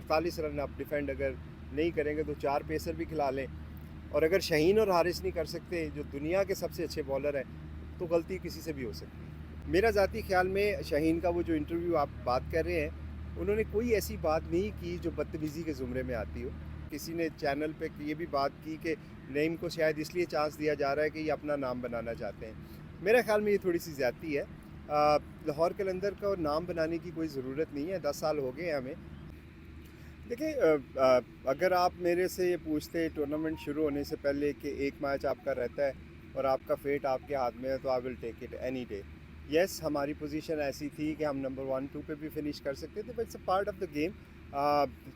48 run आप defend अगर नहीं करेंगे तो 4 पेसर भी खिला लें, और अगर शाहीन और हारिस नहीं कर सकते जो दुनिया के सबसे अच्छे बॉलर हैं, तो गलती किसी से भी हो सकती है। मेरा ज़ाती ख्याल में शाहीन का वो जो इंटरव्यू आप बात कर रहे हैं, उन्होंने कोई ऐसी बात नहीं की जो बदतमीज़ी के ज़ुमरे में आती हो। किसी ने चैनल पे ये भी बात की कि नईम को शायद इसलिए चांस दिया जा रहा है कि ये अपना नाम बनाना चाहते हैं। मेरे ख्याल में ये थोड़ी सी ज़्यादती है। लाहौर कलंदर का नाम बनाने की कोई ज़रूरत नहीं है, 10 साल हो गए हैं हमें। देखिए, अगर आप मेरे से ये पूछते टूर्नामेंट शुरू होने से पहले कि एक मैच आपका रहता है और आपका फेट आपके हाथ में है, तो I will take it any day. Yes, हमारी पोजीशन ऐसी थी कि हम नंबर 1-2 पे भी फिनिश कर सकते थे, but it's a part of the game.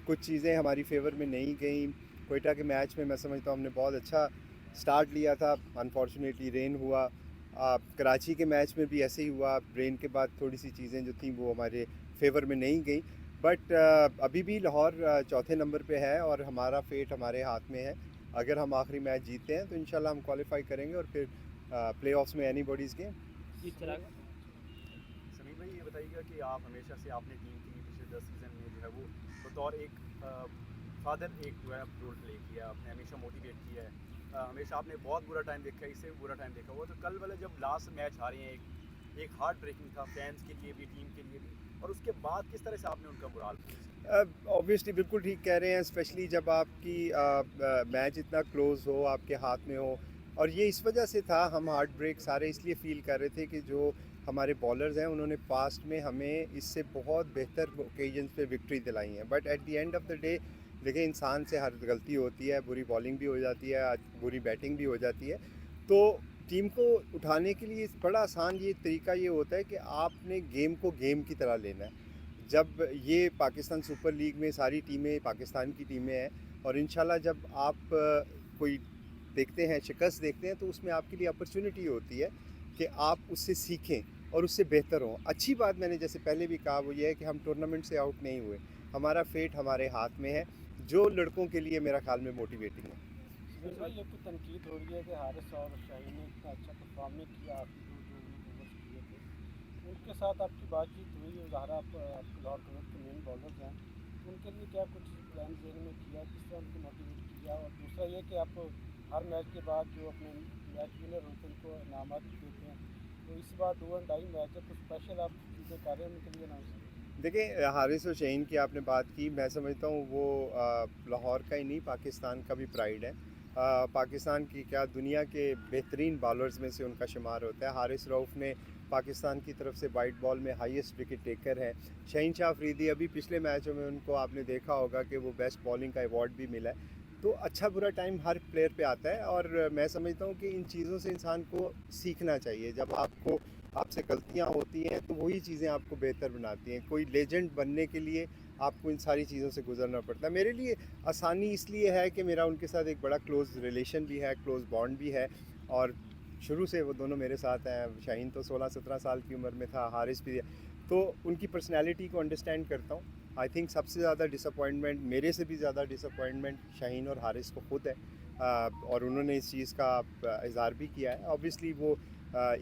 कुछ चीज़ें हमारी फेवर में नहीं गई। कोयटा के मैच में मैं समझता हूँ हमने बहुत अच्छा स्टार्ट लिया था, अनफॉर्चुनेटली रेन हुआ। कराची के मैच में भी ऐसे ही हुआ, रेन के बाद थोड़ी सी चीज़ें जो थी वो हमारे फेवर में नहीं गई। बट अभी भी लाहौर चौथे नंबर पे है और हमारा फेट हमारे हाथ में है। अगर हम आखिरी मैच जीतते हैं तो इंशाल्लाह हम क्वालिफाई करेंगे और फिर प्ले ऑफ्स में एनी बॉडीज़ गेम। जी चिराग। समीर भाई, ये बताइएगा कि आप हमेशा से आपने टीम की पिछले 10 सीज़न में जो है वो बतौर एक फादर एक जो है रोल प्ले किया, आपने हमेशा मोटिवेट किया है। हमेशा आपने बहुत बुरा टाइम देखा है, इससे भी बुरा टाइम देखा हुआ। तो कल वाला जब लास्ट मैच हारे हैं, एक हार्ट ब्रेकिंग था फैंस के लिए भी, टीम के लिए भी, और उसके बाद किस तरह से आपने उनका बुरा हाल किया? ऑब्वियसली बिल्कुल ठीक कह रहे हैं, स्पेशली जब आपकी मैच इतना क्लोज हो, आपके हाथ में हो। और ये इस वजह से था, हम हार्ट ब्रेक सारे इसलिए फील कर रहे थे कि जो हमारे बॉलर्स हैं उन्होंने पास्ट में हमें इससे बहुत बेहतर ओकेजन्स पे विक्ट्री दिलाई है। But at the end of the day देखिए, इंसान से हर गलती होती है, बुरी बॉलिंग भी हो जाती है, बुरी बैटिंग भी हो जाती है। तो टीम को उठाने के लिए बड़ा आसान ये तरीका ये होता है कि आपने गेम को गेम की तरह लेना है। जब ये पाकिस्तान सुपर लीग में सारी टीमें पाकिस्तान की टीमें हैं, और इंशाल्लाह जब आप कोई देखते हैं, शिकस्त देखते हैं, तो उसमें आपके लिए अपॉर्चुनिटी होती है कि आप उससे सीखें और उससे बेहतर हों। अच्छी बात मैंने जैसे पहले भी कहा वो ये है कि हम टूर्नामेंट से आउट नहीं हुए, हमारा फेट हमारे हाथ में है, जो लड़कों के लिए मेरा ख्याल में मोटिवेटिंग है। समीर भाई, एक तो तनकीद हो रही है कि हारिस और शाहीन ने इतना अच्छा परफॉर्म नहीं किया आखिरी जो उन्होंने ओवर्स किए थे। उनके साथ आपकी बातचीत हुई, ज़ाहरा आपके लाहौर कलर के मेन बॉलर्स हैं, तो उनके लिए क्या कुछ प्लान जेन में किया, किस तरह उनको मोटिवेट किया? और दूसरा ये कि आप हर मैच के बाद जो अपने मैच विनर होते हैं उनको इनामात भी देते हैं, तो इस बार डू एंड डाई मैच है, कुछ स्पेशल आप चीज़ें कर रहे हैं उनके लिए अनाउंस? देखिए, हारिस और शहीन की आपने बात की, मैं समझता हूँ वो लाहौर का ही नहीं पाकिस्तान का भी प्राइड है। पाकिस्तान की क्या, दुनिया के बेहतरीन बॉलर्स में से उनका शुमार होता है। हारिस रऊफ़ ने पाकिस्तान की तरफ से वाइट बॉल में हाईएस्ट विकेट टेकर है। शहीन शाह अफरीदी, अभी पिछले मैचों में उनको आपने देखा होगा कि वो बेस्ट बॉलिंग का अवार्ड भी मिला है। तो अच्छा बुरा टाइम हर प्लेयर पे आता है, और मैं समझता हूँ कि इन चीज़ों से इंसान को सीखना चाहिए। जब आपसे गलतियाँ होती हैं तो वही चीज़ें आपको बेहतर बनाती हैं। कोई लेजेंड बनने के लिए आपको इन सारी चीज़ों से गुजरना पड़ता है। मेरे लिए आसानी इसलिए है कि मेरा उनके साथ एक बड़ा क्लोज़ रिलेशन भी है, क्लोज़ बॉन्ड भी है, और शुरू से वो दोनों मेरे साथ हैं। शाहीन तो 16-17 साल की उम्र में था, हारिस भी। तो उनकी पर्सनैलिटी को अंडरस्टैंड करता हूँ। आई थिंक सबसे ज़्यादा डिसअपॉइंटमेंट, मेरे से भी ज़्यादा डिसअपॉइंटमेंट शाहीन और हारिस को खुद है। और उन्होंने इस चीज़ का इज़हार भी किया है। ऑब्वियसली वो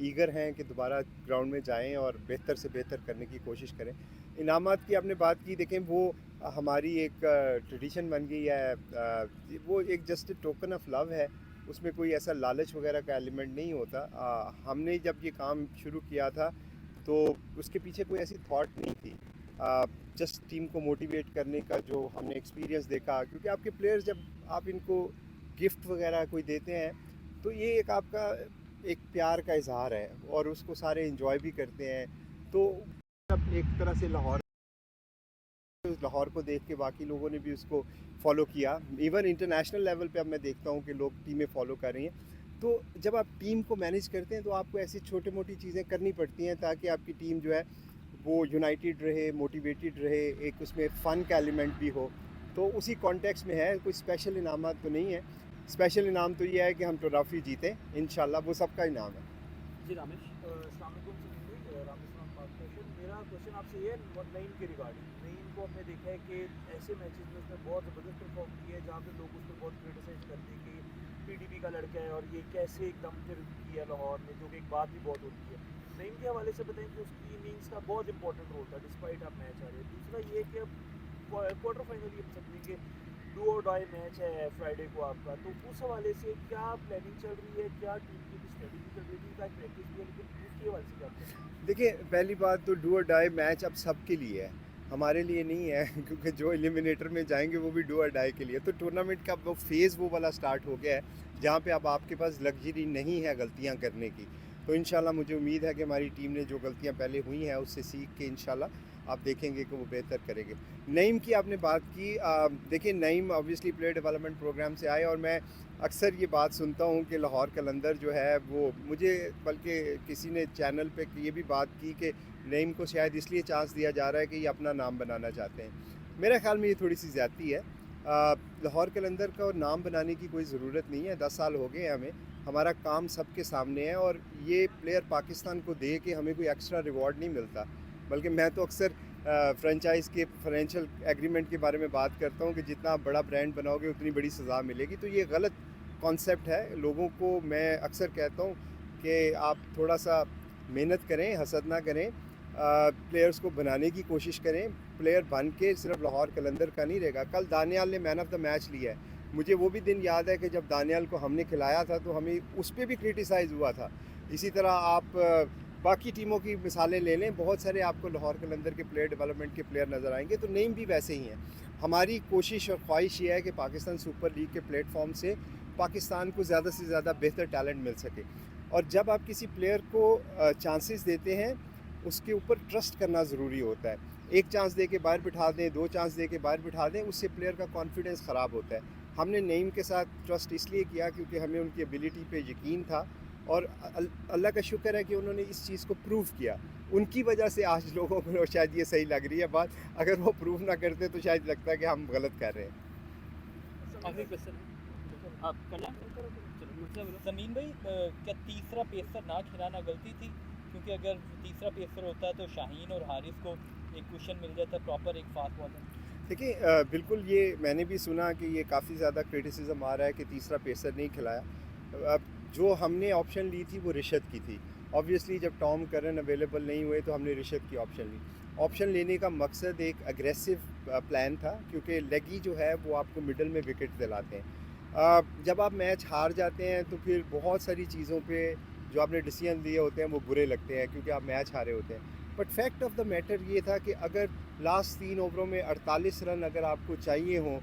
ईगर हैं कि दोबारा ग्राउंड में जाएं और बेहतर से बेहतर करने की कोशिश करें। इनामात की आपने बात की, देखें वो हमारी एक ट्रेडिशन बन गई है। वो एक जस्ट टोकन ऑफ लव है, उसमें कोई ऐसा लालच वगैरह का एलिमेंट नहीं होता। हमने जब ये काम शुरू किया था तो उसके पीछे कोई ऐसी थॉट नहीं थी। जस्ट टीम को मोटिवेट करने का जो हमने एक्सपीरियंस देखा, क्योंकि आपके प्लेयर्स जब आप इनको गिफ्ट वगैरह कोई देते हैं तो ये एक आपका एक प्यार का इजहार है, और उसको सारे इंजॉय भी करते हैं। तो अब एक तरह से लाहौर को देख के बाकी लोगों ने भी उसको फॉलो किया। इवन इंटरनेशनल लेवल पे अब मैं देखता हूँ कि लोग टीमें फॉलो कर रही हैं। तो जब आप टीम को मैनेज करते हैं तो आपको ऐसी छोटी मोटी चीज़ें करनी पड़ती हैं ताकि आपकी टीम जो है वो यूनाइटेड रहे, मोटिवेटेड रहे, एक उसमें फ़न का एलिमेंट भी हो। तो उसी कॉन्टेक्स्ट में है, कोई स्पेशल इनामत तो नहीं है। स्पेशल इनाम तो ये है कि हम ट्रॉफी जीतें, इंशाल्लाह वो सबका इनाम है। जी रामेश। अस्सलाम वालेकुम समीर भाई, रामेश पाक क्वेश्चन। मेरा क्वेश्चन आपसे ये है नईम के रिगार्डिंग। नईम को हमने देखा है कि ऐसे मैचेस में उसने बहुत ज़बरदस्त परफॉर्म किया है जहाँ पे लोग उस पर बहुत क्रिटिसाइज करते हैं कि पीडीपी का लड़का है और ये कैसे एकदम फिर किया लाहौर ने, जो कि एक बात भी बहुत होती है। नईम के हवाले से बताएं कि उसकी इनिंग्स का बहुत इंपॉर्टेंट रोल था डिस्पाइट आप मैच आ रहे हैं। दूसरा ये कि अब क्वार्टर फाइनल ये समझेंगे डू और डाई मैच है फ्राइडे को आपका, तो उस हवाले से क्या प्लानिंग चल रही है, क्या टीम की स्ट्रेटजी चल रही है, क्या प्रैक्टिस भी है, लेकिन उसके हवाले से क्या आपका? देखिए, पहली बात तो डू और डाई मैच अब सबके लिए है, हमारे लिए नहीं है क्योंकि जो एलिमिनेटर में जाएंगे वो भी डू और डाई के लिए। तो टूर्नामेंट का वो फेज़ वो वाला स्टार्ट हो गया है जहाँ पे अब आपके पास लग्जरी नहीं है गलतियाँ करने की। तो इंशाल्लाह मुझे उम्मीद है कि हमारी टीम ने जो गलतियाँ पहले हुई हैं उससे सीख के इंशाल्लाह आप देखेंगे कि वो बेहतर करेंगे। नईम की आपने बात की, देखिए Naeem obviously player development programme से आए और मैं अक्सर ये बात सुनता हूँ कि लाहौर कलंदर जो है वो, मुझे बल्कि किसी ने चैनल पे ये भी बात की कि नईम को शायद इसलिए चांस दिया जा रहा है कि ये अपना नाम बनाना चाहते हैं। मेरे ख्याल में ये थोड़ी सी ज़्यादती है। लाहौर कलंदर का नाम बनाने की कोई ज़रूरत नहीं है, 10 साल हो गए हैं हमें, हमारा काम सबके सामने है और ये प्लेयर पाकिस्तान को दे के हमें कोई एक्स्ट्रा रिवॉर्ड नहीं मिलता। बल्कि मैं तो अक्सर फ्रेंचाइज के फाइनेंशियल एग्रीमेंट के बारे में बात करता हूँ कि जितना आप बड़ा ब्रांड बनाओगे उतनी बड़ी सज़ा मिलेगी। तो ये गलत कॉन्सेप्ट है। लोगों को मैं अक्सर कहता हूँ कि आप थोड़ा सा मेहनत करें, हसद ना करें, प्लेयर्स को बनाने की कोशिश करें। प्लेयर बन के सिर्फ लाहौर कलंदर का नहीं रहेगा। कल दानियाल ने मैन ऑफ द मैच लिया है, मुझे वो भी दिन याद है कि जब दानियाल को हमने खिलाया था तो हमें उस पर भी क्रिटिसाइज़ हुआ था। इसी तरह आप बाकी टीमों की मिसालें ले लें, बहुत सारे आपको लाहौर कलंदर के प्लेयर डेवलपमेंट के प्लेयर नज़र आएंगे। तो नेम भी वैसे ही हैं। हमारी कोशिश और ख्वाहिश ये है कि पाकिस्तान सुपर लीग के प्लेटफॉर्म से पाकिस्तान को ज़्यादा से ज़्यादा बेहतर टैलेंट मिल सके। और जब आप किसी प्लेयर को चांसेस देते हैं उसके ऊपर ट्रस्ट करना ज़रूरी होता है। एक चांस दे के बाहर बिठा दें, 2 चांस दे के बाहर बिठा दें, उससे प्लेयर का कॉन्फिडेंस ख़राब होता है। हमने नईम के साथ ट्रस्ट इसलिए किया क्योंकि हमें उनकी एबिलिटी पे यकीन था और अल्लाह का शुक्र है कि उन्होंने इस चीज़ को प्रूव किया। उनकी वजह से आज लोगों को शायद ये सही लग रही है बात, अगर वो प्रूव ना करते तो शायद लगता है कि हम गलत कर रहे हैं। आखिरी क्वेश्चन है, आप करना चलो मुझसे बोलो। ज़मीन भाई, क्या तीसरा पेसर ना खिलाना गलती थी? क्योंकि अगर तीसरा पेसर होता तो शाहीन और हारिस को एक क्वेश्चन मिल जाता, प्रॉपर एक फास्ट बॉलर। देखिए, बिल्कुल ये मैंने भी सुना कि ये काफ़ी ज़्यादा क्रिटिसिज्म आ रहा है कि तीसरा पेसर नहीं खिलाया। अब जो हमने ऑप्शन ली थी वो रिशद की थी। ऑब्वियसली जब टॉम करन अवेलेबल नहीं हुए तो हमने रिशद की ऑप्शन ली। ऑप्शन लेने का मकसद एक अग्रेसिव प्लान था क्योंकि लेगी जो है वो आपको मिडल में विकेट दिलाते हैं। जब आप मैच हार जाते हैं तो फिर बहुत सारी चीज़ों पे जो आपने डिसीजन लिए होते हैं वो बुरे लगते हैं क्योंकि आप मैच हारे होते हैं। But fact of the matter ये था कि अगर लास्ट 3 ओवरों में 48 रन अगर आपको चाहिए हों,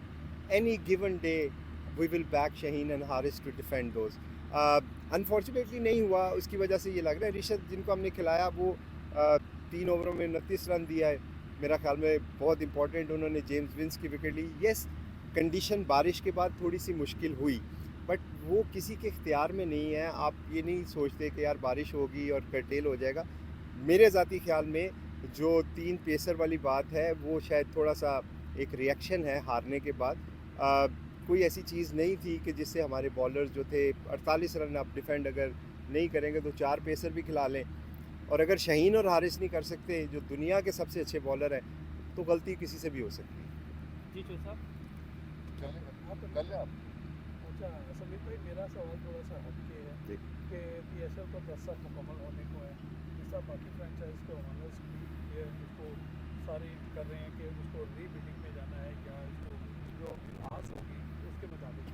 any given day we will back Shaheen and Haris to defend those. Unfortunately नहीं हुआ, उसकी वजह से ये लग रहा है रिशद जिनको हमने खिलाया वो 3 ओवरों में 29 रन दिया है, मेरा ख्याल में बहुत इंपॉर्टेंट। उन्होंने जेम्स विंस की विकेट ली। येस, कंडीशन बारिश के बाद थोड़ी सी मुश्किल हुई बट वो किसी के इख्तियार में नहीं है। आप ये नहीं सोचते कि यार बारिश होगी और कर्टेल हो जाएगा। मेरे ज़ाती ख्याल में जो 3 पेसर वाली बात है वो शायद थोड़ा सा एक रिएक्शन है हारने के बाद। कोई ऐसी चीज़ नहीं थी कि जिससे हमारे बॉलर्स जो थे 48 रन आप डिफेंड अगर नहीं करेंगे तो 4 पेसर भी खिला लें। और अगर शाहीन और हारिस नहीं कर सकते जो दुनिया के सबसे अच्छे बॉलर हैं तो गलती किसी से भी हो सकती है। जी चो साहब, अच्छा समीर भाई, मेरा सवाल थोड़ा सा हटके है जी। कि PSL को 10 साल मुकम्मल होने को है। जैसा बाकी फ्रेंचाइज के ओनर्स भी उसको सारी कर रहे हैं कि उसको रीबिल्डिंग में जाना है या इसको जो इतिहास होगी उसके मुताबिक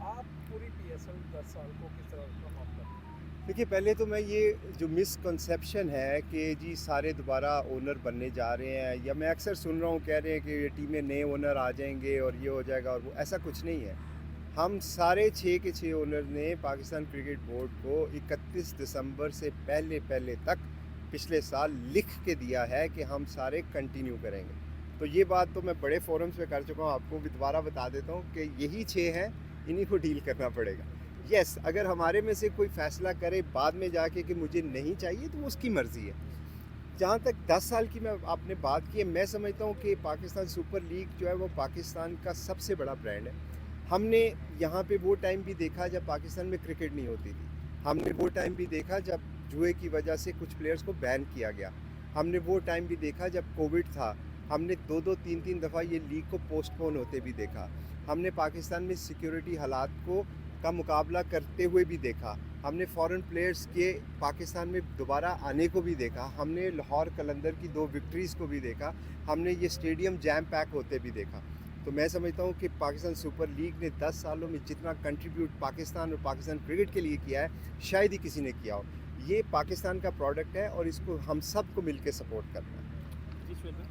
आप पूरी PSL 10 साल को किस तरह समाप्त कर रहे हैं? देखिए, पहले तो मैं ये जो मिसकंसेप्शन है कि जी सारे दोबारा ओनर बनने जा रहे हैं, या मैं अक्सर सुन रहा हूँ कह रहे हैं कि ये टीमें नए ओनर आ जाएंगे और ये हो जाएगा और वो, ऐसा कुछ नहीं है। हम सारे 6 के 6 ओनर ने पाकिस्तान क्रिकेट बोर्ड को 31 दिसंबर से पहले तक पिछले साल लिख के दिया है कि हम सारे कंटिन्यू करेंगे। तो ये बात तो मैं बड़े फोरम्स पे कर चुका हूँ, आपको भी दोबारा बता देता हूँ कि यही 6 हैं, इन्हीं को डील करना पड़ेगा। यस, अगर हमारे में से कोई फ़ैसला करे बाद में जाके कि मुझे नहीं चाहिए तो उसकी मर्ज़ी है। जहाँ तक 10 साल की मैं आपने बात की है, मैं समझता हूँ कि पाकिस्तान सुपर लीग जो है वो पाकिस्तान का सबसे बड़ा ब्रांड है। हमने यहाँ पे वो टाइम भी देखा जब पाकिस्तान में क्रिकेट नहीं होती थी। हमने वो टाइम भी देखा जब जुए की वजह से कुछ प्लेयर्स को बैन किया गया। हमने वो टाइम भी देखा जब कोविड था। हमने 2-2, 3-3 दफ़ा ये लीग को पोस्टपोन होते भी देखा। हमने पाकिस्तान में सिक्योरिटी हालात का मुकाबला करते हुए भी देखा। हमने फॉरेन प्लेयर्स के पाकिस्तान में दोबारा आने को भी देखा, हमने लाहौर कलंदर की 2 विक्ट्रीज़ को भी देखा, हमने ये स्टेडियम जैम पैक होते भी देखा। तो मैं समझता हूँ कि पाकिस्तान सुपर लीग ने 10 सालों में जितना कंट्रीब्यूट पाकिस्तान और पाकिस्तान क्रिकेट के लिए किया है शायद ही किसी ने किया हो। ये पाकिस्तान का प्रोडक्ट है और इसको हम सब को मिलकर सपोर्ट करना है। जी श्वेता।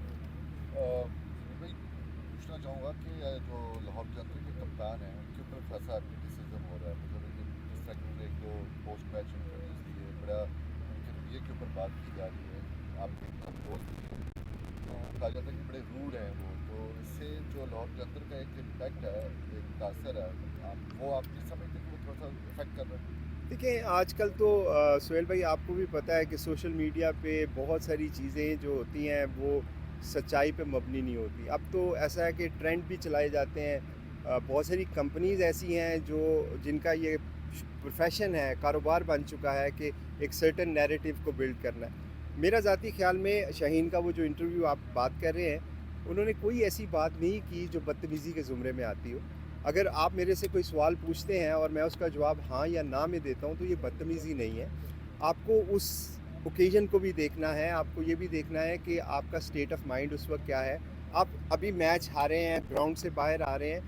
भाई पूछना चाहूँगा कि जो लाहौर कलंदर के कप्तान हैं उनके ऊपर खासा क्रिटिसिज्म हो रहा है, मतलब कि जिस तरह की उन्होंने 1-2 पोस्ट मैच इंटरव्यूज़ दिए, बड़ा उनके रवैये के ऊपर बात की जा रही है, आपके दोस्त भी हैं तो कहा जाता है कि बड़े रूड हैं वो, तो इससे जो लाहौर कलंदर का एक इम्पैक्ट है, एक तासर है, वो आप नहीं समझते कि वो थोड़ा सा इफेक्ट कर रहा है? देखिए आजकल तो सुहेल भाई आपको भी पता है कि सोशल मीडिया पे बहुत सारी चीज़ें जो होती हैं वो सच्चाई पे मबनी नहीं होती। अब तो ऐसा है कि ट्रेंड भी चलाए जाते हैं, बहुत सारी कंपनीज़ ऐसी हैं जो जिनका ये प्रोफेशन है, कारोबार बन चुका है कि एक सर्टेन नैरेटिव को बिल्ड करना है। मेरा ज़ाती ख्याल में शाहीन का वो जो इंटरव्यू आप बात कर रहे हैं उन्होंने कोई ऐसी बात नहीं की जो बदतमीज़ी के ज़ुमरे में आती हो। अगर आप मेरे से कोई सवाल पूछते हैं और मैं उसका जवाब हाँ या ना में देता हूँ तो ये बदतमीज़ी नहीं है। आपको उस ओकेजन को भी देखना है, आपको ये भी देखना है कि आपका स्टेट ऑफ माइंड उस वक्त क्या है। आप अभी मैच हारे हैं, ग्राउंड से बाहर आ रहे हैं,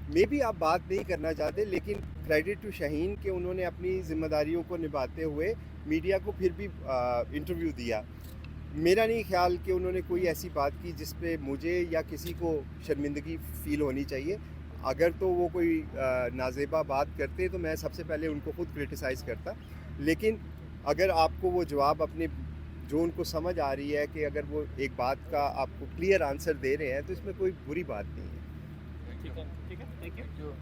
मे भी आप बात नहीं करना चाहते, लेकिन क्रेडिट टू शाहीन कि उन्होंने अपनी ज़िम्मेदारियों को निभाते हुए मीडिया को फिर भी इंटरव्यू दिया। मेरा नहीं ख्याल कि उन्होंने कोई ऐसी बात की जिस पे मुझे या किसी को शर्मिंदगी फ़ील होनी चाहिए। अगर तो वो कोई नाज़ेबा बात करते तो मैं सबसे पहले उनको खुद क्रिटिसाइज़ करता, लेकिन अगर आपको वो जवाब अपने जो उनको समझ आ रही है कि अगर वो एक बात का आपको क्लियर आंसर दे रहे हैं तो इसमें कोई बुरी बात नहीं है। ठीक है, थैंक यू।